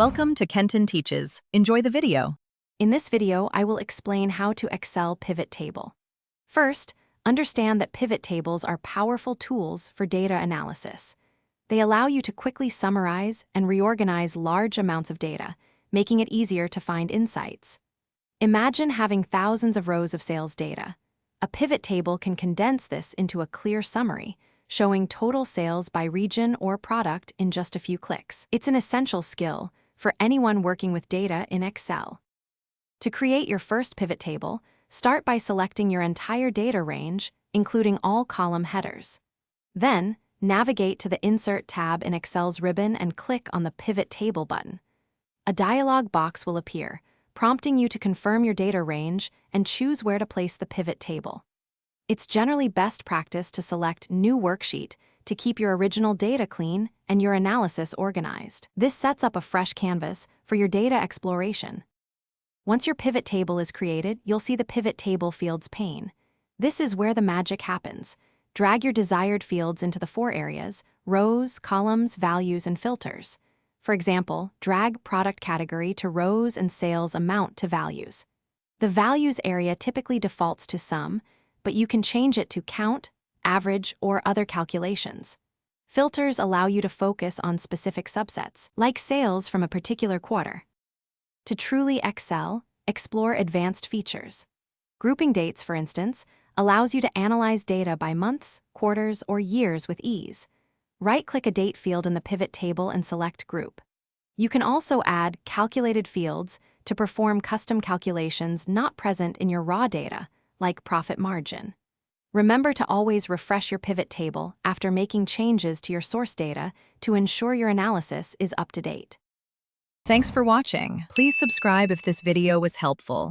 Welcome to Kenton Teaches. Enjoy the video. In this video, I will explain how to Excel pivot table. First, understand that pivot tables are powerful tools for data analysis. They allow you to quickly summarize and reorganize large amounts of data, making it easier to find insights. Imagine having thousands of rows of sales data. A pivot table can condense this into a clear summary, showing total sales by region or product in just a few clicks. It's an essential skill for anyone working with data in Excel. To create your first pivot table, start by selecting your entire data range, including all column headers. Then, navigate to the Insert tab in Excel's ribbon and click on the Pivot Table button. A dialog box will appear, prompting you to confirm your data range and choose where to place the pivot table. It's generally best practice to select New Worksheet to keep your original data clean and your analysis organized. This sets up a fresh canvas for your data exploration. Once your pivot table is created, you'll see the Pivot Table Fields pane. This is where the magic happens. Drag your desired fields into the four areas: rows, columns, values, and filters. For example, drag product category to rows and sales amount to values. The values area typically defaults to sum, but you can change it to count, average, or other calculations. Filters allow you to focus on specific subsets, like sales from a particular quarter. To truly excel, explore advanced features. Grouping dates, for instance, allows you to analyze data by months, quarters, or years with ease. Right-click a date field in the pivot table and select Group. You can also add calculated fields to perform custom calculations not present in your raw data, like profit margin. Remember to always refresh your pivot table after making changes to your source data to ensure your analysis is up to date. Thanks for watching. Please subscribe if this video was helpful.